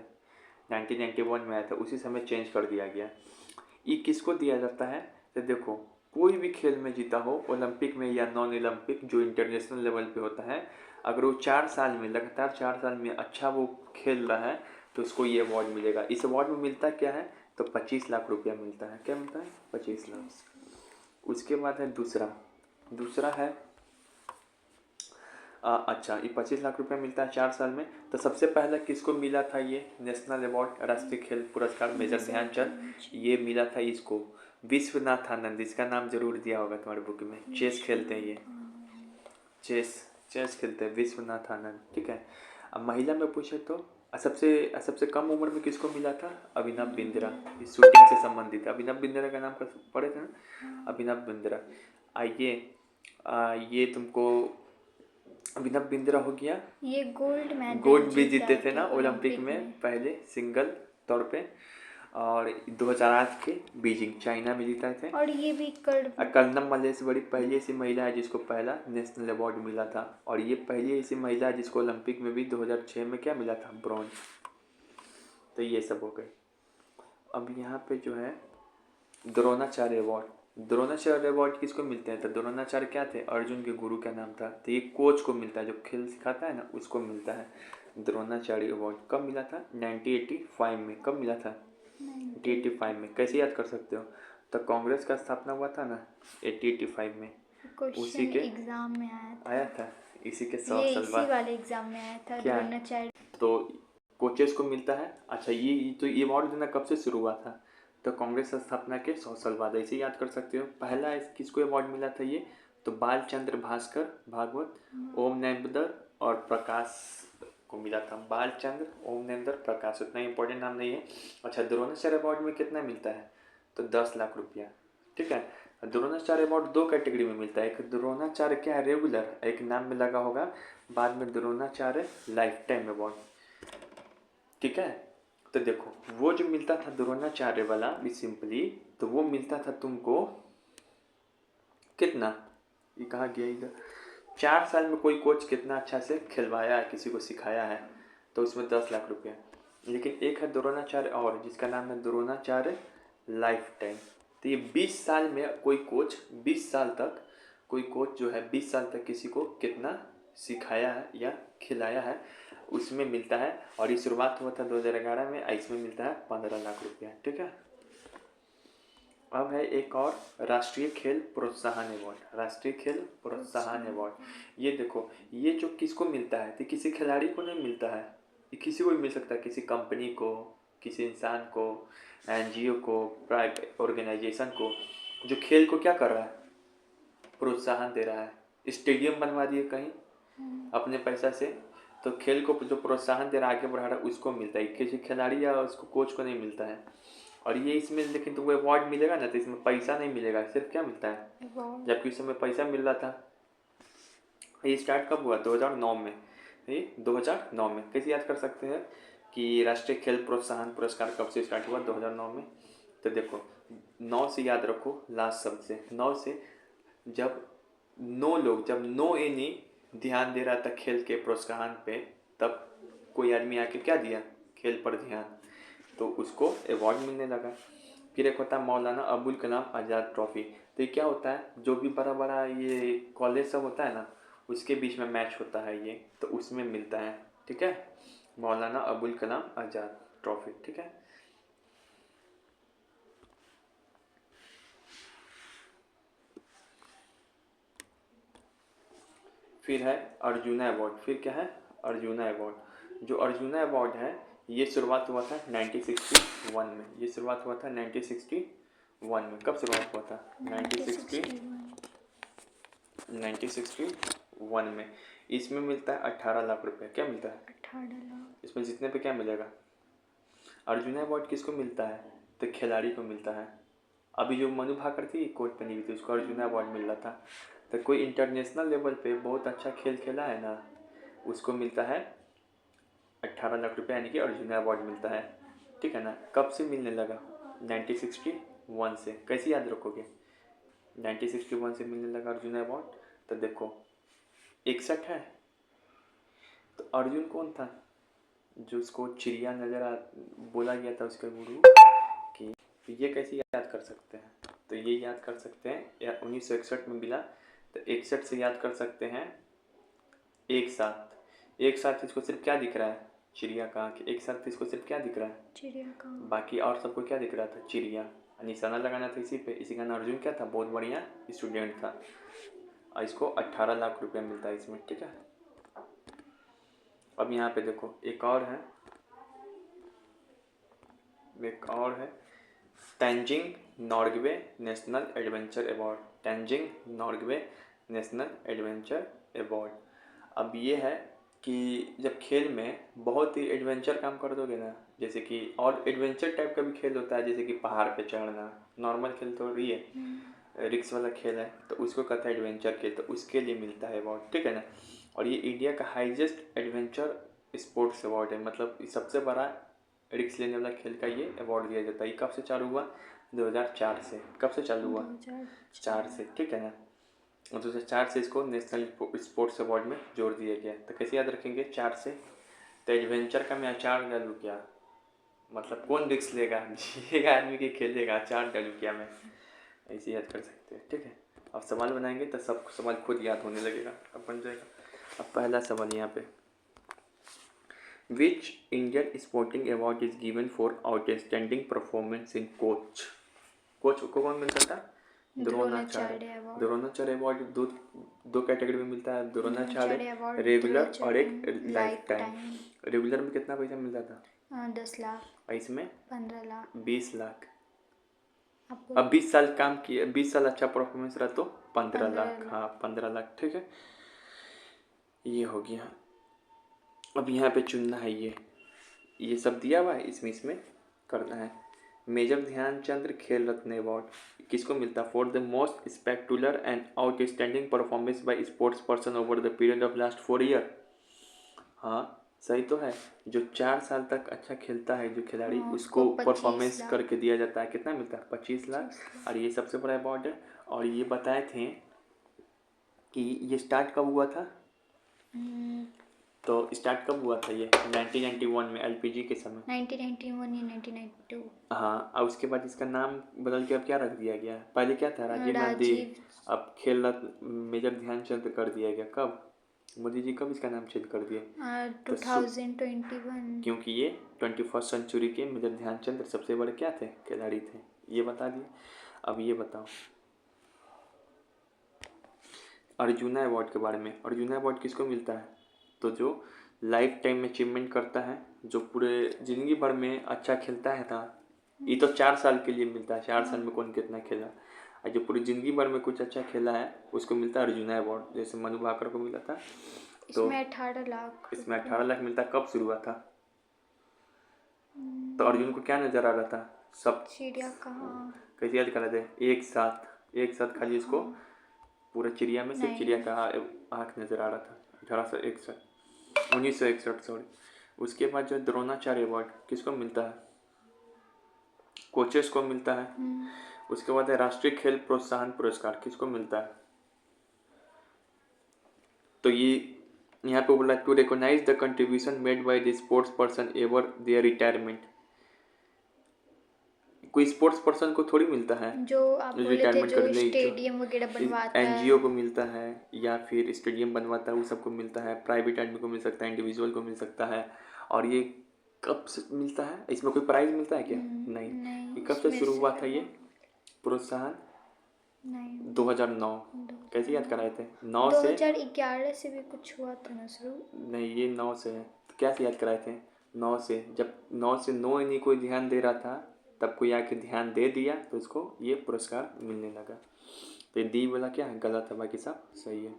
1991 में आया था। उसी समय चेंज कर दिया गया। ये किसको दिया जाता है? तो देखो कोई भी खेल में जीता हो, ओलंपिक में या नॉन ओलंपिक, जो इंटरनेशनल लेवल पे होता है, अगर वो 4 साल में लगातार 4 साल में अच्छा वो खेल रहा है तो उसको ये अवार्ड मिलेगा। इस अवार्ड में मिलता क्या है? तो 25 लाख रुपया मिलता है। क्या मिलता है? 25 लाख। उसके बाद है दूसरा है अच्छा, ये 25 लाख रुपया मिलता है 4 साल में। तो सबसे पहला किसको मिला था ये नेशनल अवार्ड, राष्ट्रीय खेल पुरस्कार मेजर ध्यानचंद? ये मिला था इसको विश्वनाथ आनंद। इसका नाम जरूर दिया होगा तुम्हारे बुक में। चेस खेलते हैं ये, चेस खेलते हैं विश्वनाथ आनंद, ठीक है। अब महिला में पूछे तो सबसे कम उम्र में किसको मिला था? अभिनव बिंद्रा। इस शूटिंग से संबंधित अभिनव बिंद्रा का नाम पढ़े थे ना, अभिनव बिंद्रा। आइए ये तुमको अभिनव बिंद्रा हो गया। ये गोल्ड भी जीते थे ना ओलंपिक में पहले सिंगल तौर पे, और 2008 के बीजिंग चाइना में जीता थे। और ये भी कर्नम मल्लेश्वरी पहली ऐसी महिला है जिसको पहला नेशनल अवार्ड मिला था, और ये पहली ऐसी महिला है जिसको ओलंपिक में भी 2006 में क्या मिला था? ब्रॉन्ज। तो ये सब हो गए। अब यहाँ पे जो है द्रोणाचार्य अवार्ड। द्रोणाचार्य अवार्ड किसको मिलते हैं? तो द्रोणाचार्य क्या थे? अर्जुन के गुरु का नाम था। तो ये कोच को मिलता है, जो खेल सिखाता है ना, उसको मिलता है द्रोणाचार्य अवार्ड। कब मिला था? 1985 में। कब मिला था? 1985 में। कैसे याद कर सकते हो? तो कांग्रेस का स्थापना हुआ था ना 1985 में, उसी के एग्जाम में आया था। इसी के 100 साल बाद इसी वाले एग्जाम में आया था द्रोणाचार्य। तो कोचेस को मिलता है। अच्छा ये अवार्ड देना कब से शुरू हुआ था? तो कांग्रेस स्थापना के 100 साल बाद। ऐसे याद कर सकते हो। पहला किसको अवार्ड मिला था? ये तो बालचंद्र भास्कर भागवत, ओम नैमदर और प्रकाश को मिला था। बालचंद्र, ओम नैमदर, प्रकाश, उतना इंपॉर्टेंट नाम नहीं है। अच्छा, द्रोणाचार्य अवार्ड में कितना मिलता है? तो 10 लाख रुपया। ठीक है, द्रोणाचार्य अवार्ड 2 कैटेगरी में मिलता है। एक द्रोणाचार्य क्या है, रेगुलर, एक नाम में लगा होगा, बाद में द्रोणाचार्य लाइफ टाइम अवार्ड। ठीक है, तो देखो वो जो मिलता था द्रोणाचार्य वाला भी सिंपली, तो वो मिलता था तुमको कितना, ये कहाँ गया इधर, 4 साल में कोई कोच कितना अच्छा से खिलवाया है, किसी को सिखाया है, तो उसमें 10 लाख रुपया। लेकिन एक है द्रोणाचार्य और, जिसका नाम है द्रोणाचार्य लाइफ टाइम। तो ये 20 साल में कोई कोच, 20 साल तक कोई कोच जो है 20 साल तक किसी को कितना सिखाया है या खिलाया है, उसमें मिलता है। और ये शुरुआत हुआ था 2011 में, इसमें मिलता है 15 लाख रुपया। ठीक है, अब है एक और राष्ट्रीय खेल प्रोत्साहन अवार्ड। राष्ट्रीय खेल प्रोत्साहन अवार्ड, ये देखो, ये जो किसको मिलता है, तो किसी खिलाड़ी को नहीं मिलता है, ये किसी को भी मिल सकता है, किसी कंपनी को, किसी इंसान को, एनजीओ को, प्राइवेट ऑर्गेनाइजेशन को, जो खेल को क्या कर रहा है, प्रोत्साहन दे रहा है। स्टेडियम बनवा दिए कहीं अपने पैसा से, तो खेल को जो प्रोत्साहन दे रहा है, आगे बढ़ा रहा है, उसको मिलता है, किसी खिलाड़ी या उसको कोच को नहीं मिलता है। और ये इसमें लेकिन तो वो अवार्ड मिलेगा ना, तो इसमें पैसा नहीं मिलेगा, सिर्फ क्या मिलता है, जबकि उस समय पैसा मिल रहा था। ये स्टार्ट कब हुआ, 2009 में। ये 2009 में कैसे याद कर सकते हैं कि राष्ट्रीय खेल प्रोत्साहन पुरस्कार कब से स्टार्ट हुआ, 2009 में। तो देखो 9 से याद रखो, लास्ट शब्द से, 9 से, जब 9 लोग, जब 9 एनी ध्यान दे रहा था खेल के प्रोत्साहन पे, तब कोई आदमी आके क्या दिया, खेल पर ध्यान, तो उसको अवार्ड मिलने लगा। फिर एक होता है मौलाना अबुल कलाम आज़ाद ट्रॉफी। तो ये क्या होता है, जो भी बड़ा बड़ा ये कॉलेज सब होता है ना, उसके बीच में मैच होता है ये, तो उसमें मिलता है। ठीक है, मौलाना अबुल कलाम आज़ाद ट्रॉफी। ठीक है, फिर है अर्जुना अवार्ड। फिर क्या है, अर्जुना अवार्ड। जो अर्जुना अवार्ड है, ये शुरुआत हुआ था 1961 में। ये शुरुआत हुआ था 1961 में। कब शुरुआत हुआ था, 1961 में। इसमें मिलता है 18 लाख रुपए। क्या मिलता है, 18 लाख। इसमें जीतने पे क्या मिलेगा। अर्जुना अवार्ड किसको मिलता है, तो खिलाड़ी को मिलता है। अभी जो मनु भाकर थी कोर्ट बनी हुई थी, उसको अर्जुना अवार्ड मिल रहा था। तो कोई इंटरनेशनल लेवल पे बहुत अच्छा खेल खेला है ना, उसको मिलता है 18 लाख रुपये, यानी कि अर्जुना अवार्ड मिलता है। ठीक है ना, कब से मिलने लगा, 1961 से। कैसे याद रखोगे, 1961 से मिलने लगा अर्जुना अवार्ड। तो देखो 61 है, तो अर्जुन कौन था, जो उसको चिड़िया नजर आ बोला गया था उसके गुरु कि, तो ये कैसे याद कर सकते हैं, तो ये याद कर सकते हैं, या 1961 में मिला, तो 61 से याद कर सकते हैं एक साथ। एक साथ इसको सिर्फ क्या दिख रहा है, चिड़िया का, एक साथ इसको सिर्फ क्या दिख रहा है, चिड़िया का। बाकी और सबको क्या दिख रहा था, चिड़िया। निशाना लगाना था इसी पे। इसी का नाम अर्जुन क्या था, बहुत बढ़िया स्टूडेंट था। और इसको 18 लाख रुपया मिलता है इसमें। ठीक है, अब यहाँ पे देखो एक और है, Tenzing Norgay national adventure award. Tenzing Norgay national adventure award. अब ये है कि जब खेल में बहुत ही एडवेंचर काम कर दोगे ना, जैसे कि और एडवेंचर टाइप का भी खेल होता है, जैसे कि पहाड़ पे चढ़ना, नॉर्मल खेल तो रही है, रिक्स वाला खेल है, तो उसको कहता है एडवेंचर खेल, तो उसके लिए मिलता है अवार्ड। ठीक है ना, और ये इंडिया का हाईएस्ट एडवेंचर स्पोर्ट्स अवार्ड है, मतलब सबसे बड़ा रिक्स लेने वाला खेल का ये अवार्ड दिया जाता है। ये कब से चालू हुआ, 2004 से। कब से चालू हुआ, 4 से। ठीक है ना, 2004 से इसको नेशनल स्पोर्ट्स अवार्ड में जोड़ दिया गया। तो कैसे याद रखेंगे, 4 से। तो एडवेंचर का मैं 4 डालूँ क्या, मतलब कौन रिक्स लेगा, जिएगा आदमी के खेलेगा, 4 डालूँ क्या मैं, ऐसे याद कर सकते हैं। ठीक है, अब सवाल बनाएंगे तो सब सवाल खुद याद होने लगेगा, अब बन जाएगा। अब पहला सवाल यहाँ पे, which Indian sporting award is given for outstanding performance in coach. Coach को कौन मिलता था, द्रोणाचार्य। द्रोणाचार्य अवार्ड दो कैटेगरी में मिलता है, द्रोणाचार्य रेगुलर और एक लाइफ टाइम। रेगुलर में कितना पैसा मिलता था, 10 लाख। और इसमें 15 लाख। 20 लाख। आपको अब 20 साल काम किया, 20 साल अच्छा परफॉर्मेंस रहा तो 15 15 लाख। लाख। हाँ 15 लाख, ठीक है, ये हो गया। अब यहाँ पे चुनना है, ये सब दिया हुआ है, इसमें करना है। मेजर ध्यानचंद्र खेल रत्न अवार्ड किसको मिलता है? For the most स्पेक्टुलर and outstanding performance by sports person over the period of last 4 year. हाँ सही तो है, जो 4 साल तक अच्छा खेलता है जो खिलाड़ी, हाँ, उसको उसको 25 परफॉर्मेंस लाख। करके दिया जाता है। कितना मिलता है? 25 लाख। 25 लाख। और ये सबसे बड़ा अवार्ड है। और ये बताए थे कि ये स्टार्ट कब हुआ था? हम्म, तो स्टार्ट कब हुआ था ये? 1991 में, एलपीजी के समय। 1991 या 1992। हाँ, और उसके बाद इसका नाम बदल के अब क्या रख दिया गया? पहले क्या था? राजीव गांधी। राजीव। अब खेल रत्न मेजर ध्यानचंद कर दिया गया। कब? मोदी जी कब इसका नाम चेंज कर दिए? तो 2021। क्योंकि ये 21st सेंचुरी के मेजर ध्यानचंद सबसे बड़े क्या थे? खिलाड़ी थे। ये बता दिए। अब ये बताओ अर्जुना अवार्ड के बारे में। अर्जुना अवार्ड किसको मिलता है? तो जो लाइफ टाइम अचीवमेंट करता है, जो पूरे ज़िंदगी भर में अच्छा खेलता है था। ये तो 4 साल के लिए मिलता है, 4 साल में कौन कितना खेला, और जो पूरी ज़िंदगी भर में कुछ अच्छा खेला है उसको मिलता है अर्जुना अवार्ड। जैसे मनु भाकर को मिला था, तो इसमें 18 लाख। इसमें 18 लाख मिलता। कब शुरू हुआ था? तो अर्जुन को क्या नजर आ रहा था? सब चिड़िया कहाँ? कैसे याद करा थे? एक साथ खाली इसको पूरा चिड़िया में सिर्फ चिड़िया का आँख नजर आ रहा था। 1961 सॉरी। उसके बाद जो द्रोणाचार्य अवार्ड किसको मिलता है? कोचेस को मिलता है। उसके बाद है राष्ट्रीय खेल प्रोत्साहन पुरस्कार किसको मिलता है? तो ये यहाँ पे बोला to recognise the contribution made by the sports person ever their retirement. कोई स्पोर्ट्स पर्सन को थोड़ी मिलता है जो आप बोले थे, रिटायरमेंट जो कर ले, स्टेडियम वगैरह बनवाता है। एनजीओ को मिलता है या फिर स्टेडियम बनवाता है, वो सबको मिलता है। प्राइवेट आदमी को मिल सकता है, इंडिविजुअल को मिल सकता है। और ये कब से मिलता है? इसमें कोई प्राइज मिलता है क्या? नहीं। ये कब से इसमें शुरू हुआ सिर्फ था ये प्रोत्साहन? नहीं, 2009। कैसे याद कराए थे? 9 से 2011 से भी कुछ हुआ था ना शुरू। नहीं, ये 9 से है। तो क्या से याद कराए थे? 9 से। जब 9 से 9 ही नहीं कोई ध्यान दे रहा था, तब कोई आके ध्यान दे दिया तो उसको ये पुरस्कार मिलने लगा। तो ये दी वाला क्या है? गलत है, बाकी सब सही है।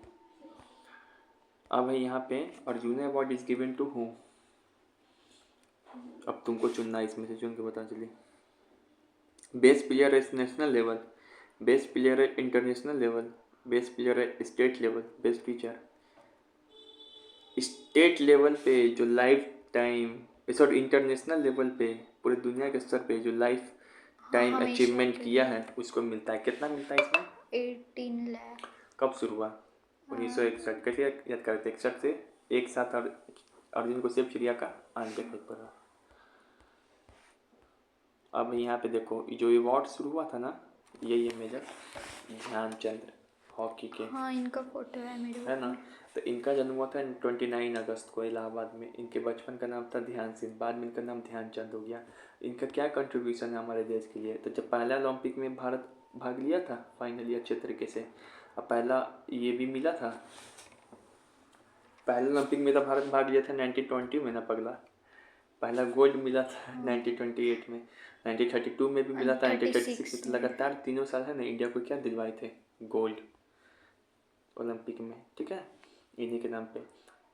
अब है यहाँ पे Arjun award is given to who. अब तुमको चुनना है, इसमें से चुन के बता चलिए। Best player at national level, best player at international level, best player at state level, best teacher. State level पे जो life time, sorry international level पे पूरे दुनिया के स्तर पे जो लाइफ टाइम हमेशा अचीवमेंट के किया लिए। है उसको मिलता है। कितना मिलता है इसमें? 18 लाख। कब शुरू हुआ? 1961। कैसे याद करते? 61 से एक साथ अर्जुन को सिर्फ चिड़िया का आंख दिखाई पड़ा। अब यहाँ पे देखो जो अवार्ड शुरू हुआ था ना, यही है मेजर ध्यानचंद हॉकी के, हाँ, इनका फोटो है मेरे है ना। में। तो इनका जन्म हुआ था 29 अगस्त को इलाहाबाद में। इनके बचपन का नाम था ध्यान सिंह, बाद में इनका नाम ध्यानचंद हो गया। इनका क्या कंट्रीब्यूशन है हमारे देश के लिए? तो जब पहला ओलंपिक में भारत भाग लिया था फाइनली अच्छे तरीके से, अब पहला ये भी मिला था। पहले ओलंपिक में तो भारत भाग लिया था 1920 में ना पगला। पहला गोल्ड मिला था 1928 में, 1932 में भी मिला था, 1936 में। तो लगातार तीनों साल है ना इंडिया को क्या दिलवाए थे? गोल्ड ओलंपिक में, ठीक है, इन्हीं के नाम पे।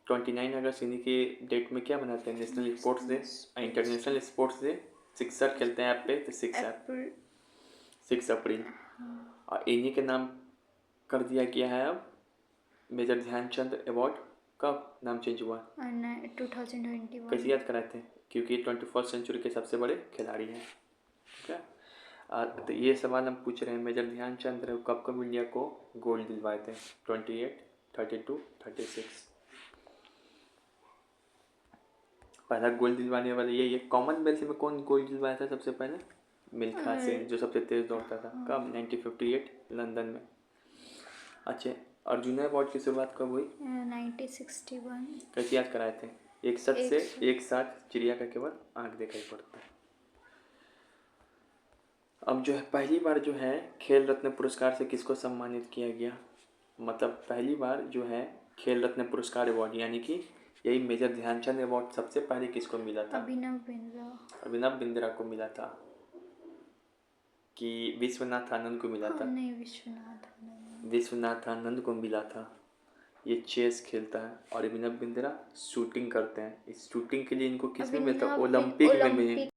29 अगस्त इन्हीं के डेट में क्या मनाते हैं? National sports day, international sports day. शिक्षक खेलते हैं ऐप पे, तो 6 अप्रैल। और इन्हीं के नाम कर दिया गया है अब मेजर ध्यानचंद अवार्ड। कब नाम चेंज हुआ? 2021। कैसे याद कराए थे? क्योंकि 21st सेंचुरी के सबसे बड़े खिलाड़ी हैं, ठीक है। तो ये सवाल हम पूछ रहे हैं, मेजर ध्यानचंद कब कब इंडिया को गोल्ड दिलवाए थे? 28, 32, 36। पहला गोल्ड दिलवाने वाले ये कॉमनवेल्थ में कौन गोल्ड दिलवाया था सबसे पहले? मिल्खा सिंह, जो सबसे तेज दौड़ता था। कब? 1958 लंदन में। अच्छा, अर्जुन अवार्ड की शुरुआत कब हुई? 1961। कैसे याद कराए थे? एक साथ चिड़िया का केवल आंख दिखाई पड़ता है। अब जो है पहली बार जो है खेल रत्न पुरस्कार से किसको सम्मानित किया गया? मतलब पहली बार जो है खेल रत्न पुरस्कार अवार्ड, यानी कि यही मेजर ध्यानचंद अवार्ड सबसे पहले किसको मिला था? अभिनव बिंद्रा। अभिनव बिंद्रा को मिला था। कि विश्वनाथ आनंद को मिला था? नहीं, विश्वनाथ आनंद। विश्वनाथ आनंद को मिला था। ये चेस खेलता है और अभिनव बिंद्रा शूटिंग करते हैं। इस शूटिंग के लिए इनको किस में मिला था? अभिनव ओलंपिक में ओलंपिक